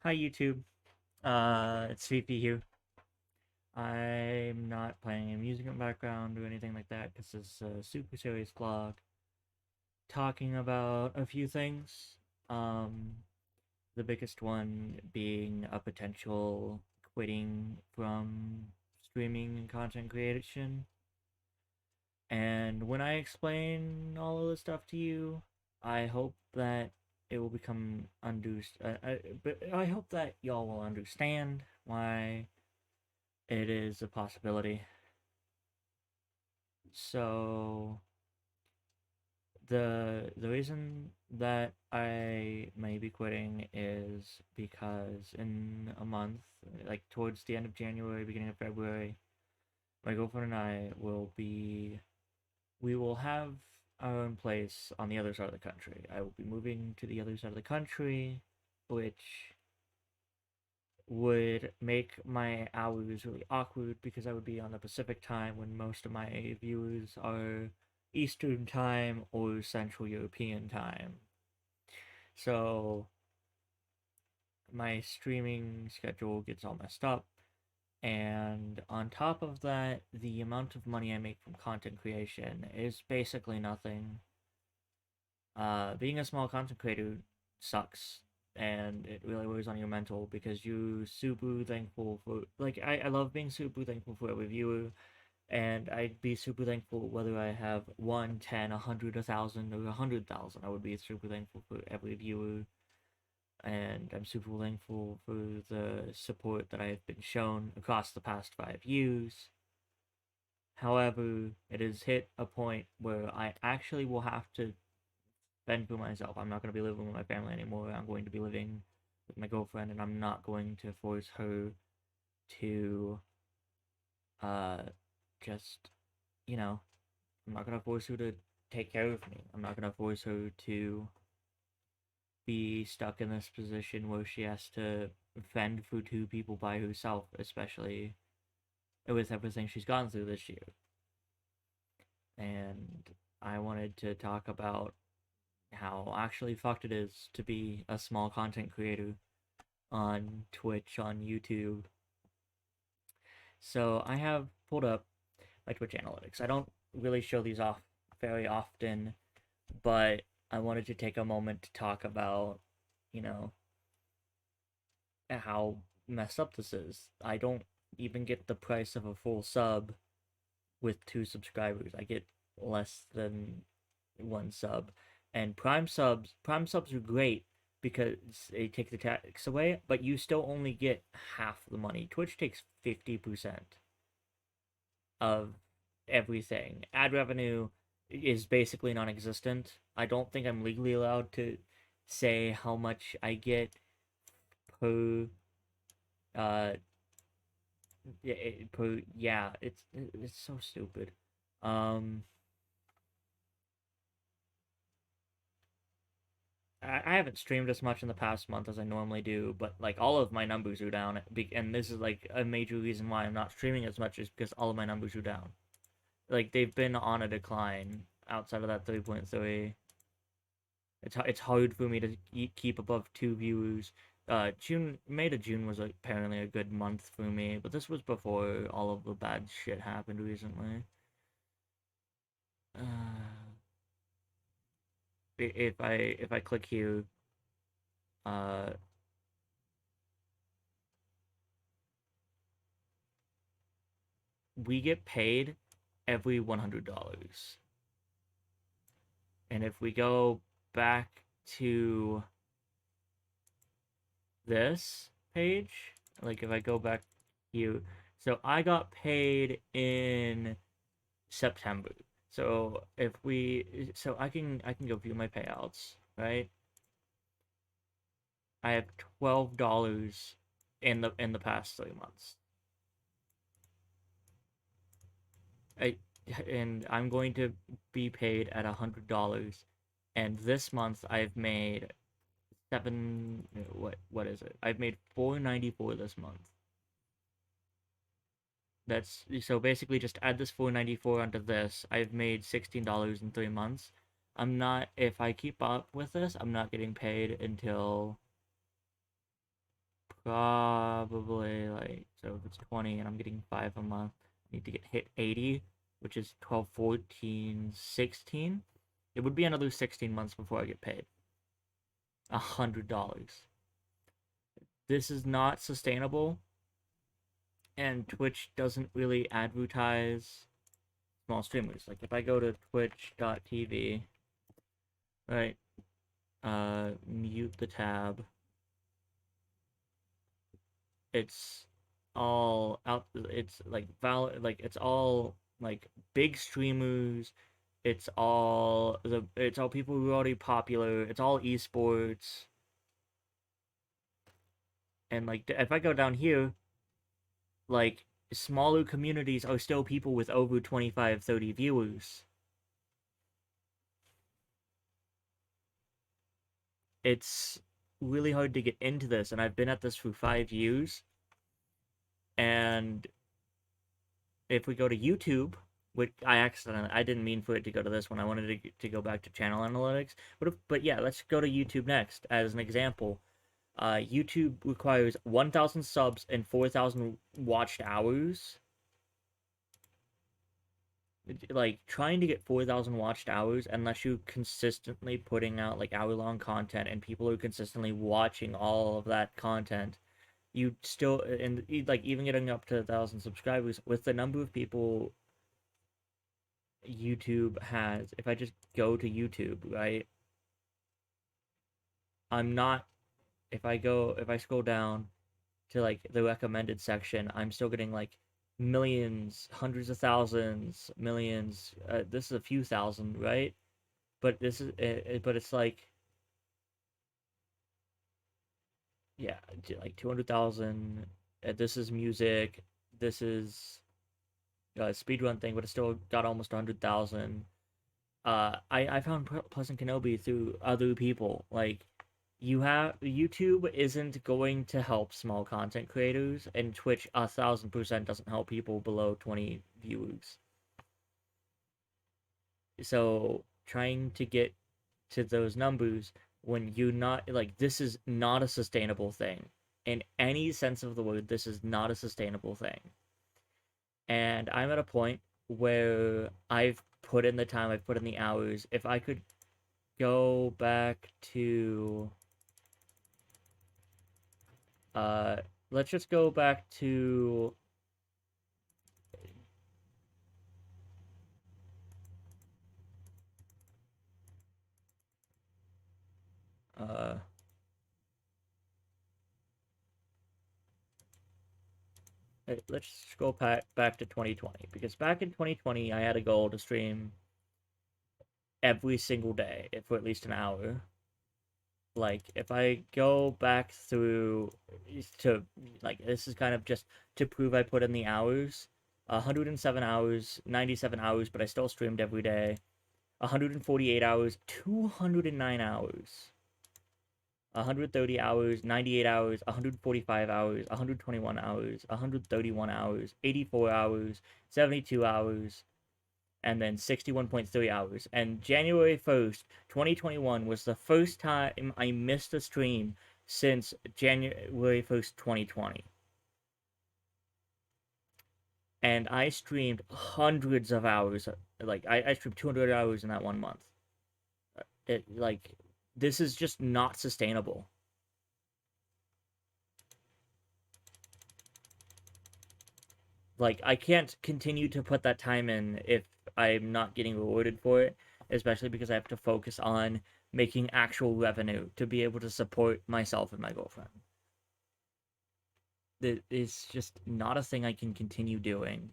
Hi YouTube, it's VP here. I'm not playing any music in the background or anything like that because it's a super serious vlog talking about a few things. Um, the biggest one being a potential quitting from streaming and content creation. And when I explain all of this stuff to you, I hope that it will become but I hope that y'all will understand why it is a possibility. So the reason that I may be quitting is because in a month, like towards the end of January, beginning of February, my girlfriend and I we will have our own place on the other side of the country. I will be moving to the other side of the country, which would make my hours really awkward because I would be on the Pacific time when most of my viewers are Eastern time or Central European time. So my streaming schedule gets all messed up. And on top of that, the amount of money I make from content creation is basically nothing. Being a small content creator sucks, and it really weighs on your mental because you super thankful for I love being super thankful for every viewer, and I'd be super thankful whether I have one, 10, 100, 1,000, or 100,000. I would be super thankful for every viewer, and I'm super thankful for the support that I have been shown across the past 5 years. However, it has hit a point where I actually will have to fend for myself. I'm not going to be living with my family anymore. I'm going to be living with my girlfriend, and I'm not going to force her to, uh, just, you know, I'm not going to force her to take care of me. I'm not going to force her to be stuck in this position where she has to fend for two people by herself, especially with everything she's gone through this year. And I wanted to talk about how actually fucked it is to be a small content creator on Twitch, on YouTube. So I have pulled up my Twitch analytics. I don't really show these off very often, but I wanted to take a moment to talk about, you know, how messed up this is. I don't even get the price of a full sub with 2 subscribers. I get less than 1 sub. And prime subs are great because they take the tax away, but you still only get half the money. Twitch takes 50% of everything. Ad revenue is basically non-existent. I don't think I'm legally allowed to say how much I get per uh yeah, it's so stupid. Um I haven't streamed as much in the past month as I normally do, but like all of my numbers are down, and this is like a major reason why I'm not streaming as much is because all of my numbers are down. Like they've been on a decline outside of that 3.3. It's hard for me to keep above 2 viewers. May to June was apparently a good month for me, but this was before all of the bad shit happened recently. If I click here, uh, we get paid every $100. And if we go back to this page, like if I go back here, so I got paid in September. So I can go view my payouts, right? I have $12 in the past 3 months. I and I'm going to be paid at $100, and this month I've made what is it? I've made 494 this month. That's so basically just add this 494 onto this. I've made $16 in 3 months. I'm not If I keep up with this, I'm not getting paid until probably like, so if it's 20 and I'm getting 5 a month, I need to get hit 80, which is 12, 14, 16. It would be another 16 months before I get paid $100. This is not sustainable, and Twitch doesn't really advertise small streamers. Like if I go to twitch.tv, right, mute the tab, it's all out, it's like like it's all like big streamers, it's all people who are already popular, it's all esports. And like if I go down here, like smaller communities are still people with over 25, 30 viewers. It's really hard to get into this, and I've been at this for 5 years. And if we go to YouTube, which I didn't mean for it to go to this one. I wanted to go back to channel analytics. But yeah, let's go to YouTube next as an example. YouTube requires 1,000 subs and 4,000 watched hours. Like trying to get 4,000 watched hours, unless you're consistently putting out like hour-long content and people are consistently watching all of that content, you still, and like even getting up to 1,000 subscribers with the number of people YouTube has. If I just go to YouTube, right, I'm not, if I scroll down to like the recommended section, I'm still getting like millions, hundreds of thousands, millions. This is a few thousand, right? But but it's like, yeah, like 200,000. This is music. This is a speedrun thing, but it still got almost 100,000. I found Pleasant Kenobi through other people. Like, YouTube isn't going to help small content creators, and Twitch 1,000% doesn't help people below 20 viewers. So trying to get to those numbers when you're not, like, this is not a sustainable thing. In any sense of the word, this is not a sustainable thing. And I'm at a point where I've put in the time, I've put in the hours. If I could go back to uh let's just go back to uh let's go back to 2020, because back in 2020 I had a goal to stream every single day for at least an hour. Like if I go back through to, like, this is kind of just to prove I put in the hours. 107 hours, 97 hours, but I still streamed every day. 148 hours, 209 hours. 130 hours, 98 hours, 145 hours, 121 hours, 131 hours, 84 hours, 72 hours, and then 61.3 hours. And January 1st, 2021 was the first time I missed a stream since January 1st, 2020. And I streamed hundreds of hours. Like, I streamed 200 hours in that 1 month. Like, this is just not sustainable. Like, I can't continue to put that time in if I'm not getting rewarded for it, especially because I have to focus on making actual revenue to be able to support myself and my girlfriend. It's just not a thing I can continue doing.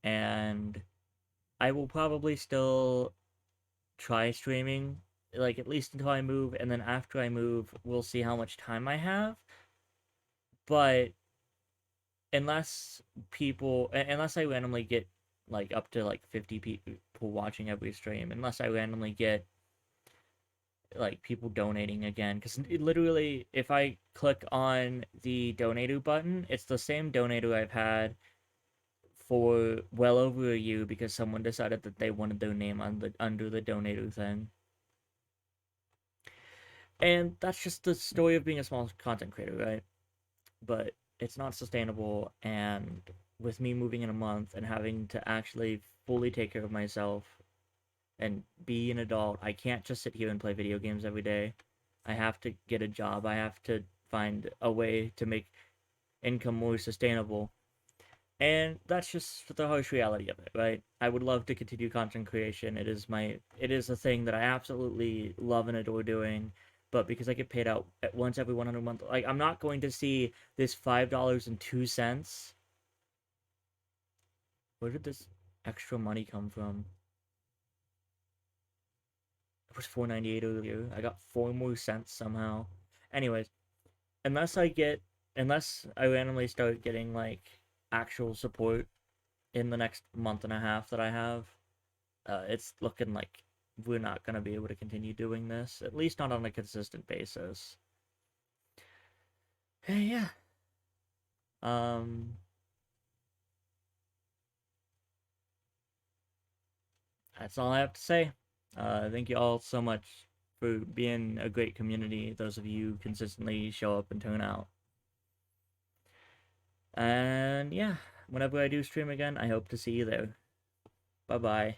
And I will probably still try streaming, like, at least until I move, and then after I move, we'll see how much time I have. But unless I randomly get like up to like 50 people watching every stream, unless I randomly get like people donating again, because literally if I click on the donator button, it's the same donator I've had for well over a year, because someone decided that they wanted their name on the under the donator thing. And that's just the story of being a small content creator, right? but it's not sustainable. And with me moving in a month and having to actually fully take care of myself and be an adult, I can't just sit here and play video games every day. I have to get a job. I have to find a way to make income more sustainable. And that's just the harsh reality of it, right? I would love to continue content creation. It is a thing that I absolutely love and adore doing. But because I get paid out at once every 100 month, like I'm not going to see this $5.02. Where did this extra money come from? It was 4.98 earlier. I got 4 more cents somehow. Anyways, unless I get, unless I randomly start getting like actual support in the next month and a half that I have, it's looking like we're not going to be able to continue doing this, at least not on a consistent basis. Hey, yeah. Um, that's all I have to say. Thank you all so much for being a great community. Those of you who consistently show up and turn out. And yeah, whenever I do stream again, I hope to see you there. Bye bye.